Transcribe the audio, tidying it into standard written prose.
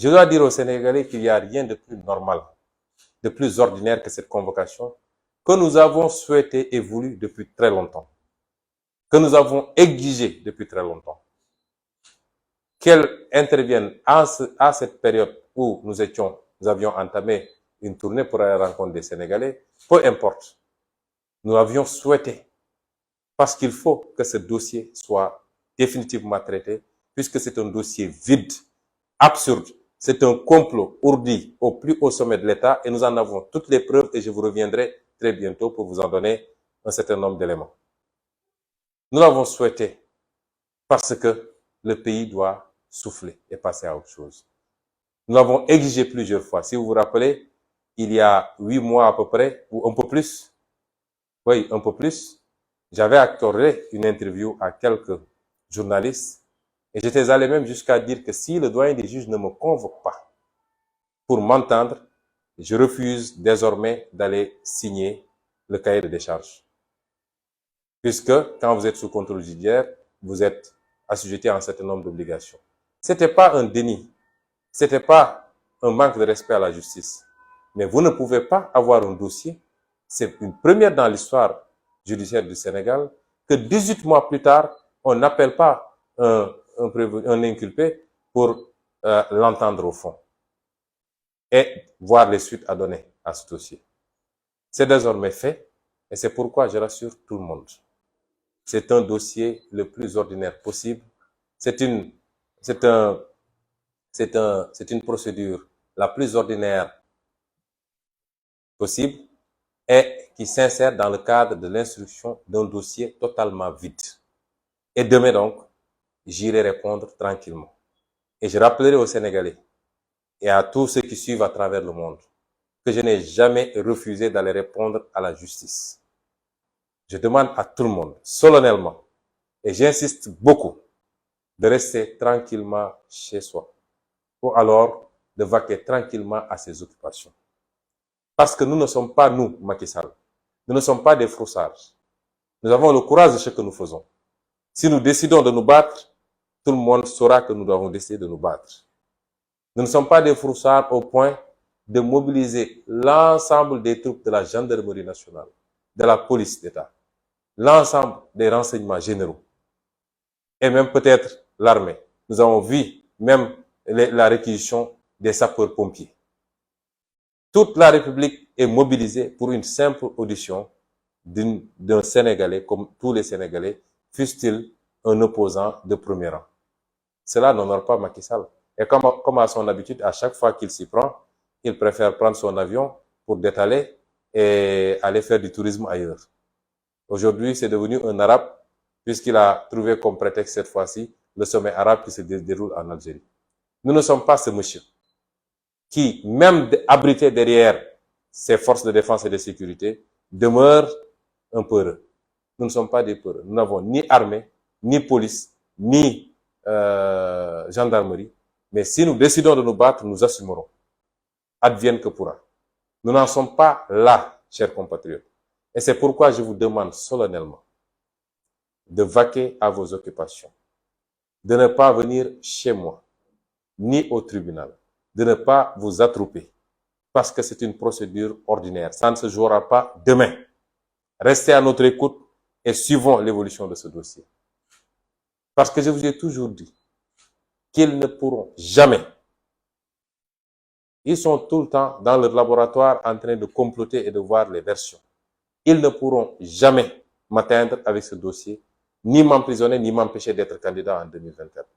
Je dois dire aux Sénégalais qu'il n'y a rien de plus normal, de plus ordinaire que cette convocation que nous avons souhaité et voulu depuis très longtemps, que nous avons exigé depuis très longtemps. Qu'elle intervienne à cette période où nous avions entamé une tournée pour aller rencontrer des Sénégalais, peu importe. Nous avions souhaité, parce qu'il faut que ce dossier soit définitivement traité, puisque c'est un dossier vide, absurde. C'est un complot ourdi au plus haut sommet de l'État et nous en avons toutes les preuves et je vous reviendrai très bientôt pour vous en donner un certain nombre d'éléments. Nous l'avons souhaité parce que le pays doit souffler et passer à autre chose. Nous l'avons exigé plusieurs fois. Si vous vous rappelez, il y a 8 mois à peu près, ou un peu plus, oui, un peu plus, j'avais accordé une interview à quelques journalistes et j'étais allé même jusqu'à dire que si le doyen des juges ne me convoque pas pour m'entendre, je refuse désormais d'aller signer le cahier de décharge. Puisque quand vous êtes sous contrôle judiciaire, vous êtes assujetti à un certain nombre d'obligations. C'était pas un déni, c'était pas un manque de respect à la justice. Mais vous ne pouvez pas avoir un dossier, c'est une première dans l'histoire judiciaire du Sénégal, que 18 mois plus tard, on n'appelle pas un inculpé pour l'entendre au fond et voir les suites à donner à ce dossier. C'est désormais fait et c'est pourquoi je rassure tout le monde. C'est un dossier le plus ordinaire possible. C'est une procédure la plus ordinaire possible et qui s'insère dans le cadre de l'instruction d'un dossier totalement vide. Et demain donc, j'irai répondre tranquillement. Et je rappellerai aux Sénégalais et à tous ceux qui suivent à travers le monde que je n'ai jamais refusé d'aller répondre à la justice. Je demande à tout le monde, solennellement, et j'insiste beaucoup, de rester tranquillement chez soi, ou alors de vaquer tranquillement à ses occupations. Parce que nous ne sommes pas, nous, Macky Sall, nous ne sommes pas des froussards. Nous avons le courage de ce que nous faisons. Si nous décidons de nous battre, tout le monde saura que nous avons décidé de nous battre. Nous ne sommes pas des froussards au point de mobiliser l'ensemble des troupes de la gendarmerie nationale, de la police d'État, l'ensemble des renseignements généraux, et même peut-être l'armée. Nous avons vu même la réquisition des sapeurs-pompiers. Toute la République est mobilisée pour une simple audition d'un Sénégalais, comme tous les Sénégalais, fût-il un opposant de premier rang. Cela n'honore pas Macky Sall. Et comme à son habitude, à chaque fois qu'il s'y prend, il préfère prendre son avion pour détaler et aller faire du tourisme ailleurs. Aujourd'hui, c'est devenu un arabe, puisqu'il a trouvé comme prétexte cette fois-ci le sommet arabe qui se déroule en Algérie. Nous ne sommes pas ce monsieur qui, même abrité derrière ses forces de défense et de sécurité, demeure un peureux. Nous ne sommes pas des peureux. Nous n'avons ni armée, ni police, ni gendarmerie. Mais si nous décidons de nous battre, nous assumerons. Advienne que pourra. Nous n'en sommes pas là, chers compatriotes. Et c'est pourquoi je vous demande solennellement de vaquer à vos occupations, de ne pas venir chez moi, ni au tribunal, de ne pas vous attrouper, parce que c'est une procédure ordinaire. Ça ne se jouera pas demain. Restez à notre écoute et suivons l'évolution de ce dossier. Parce que je vous ai toujours dit qu'ils ne pourront jamais. Ils sont tout le temps dans leur laboratoire en train de comploter et de voir les versions. Ils ne pourront jamais m'atteindre avec ce dossier, ni m'emprisonner, ni m'empêcher d'être candidat en 2024.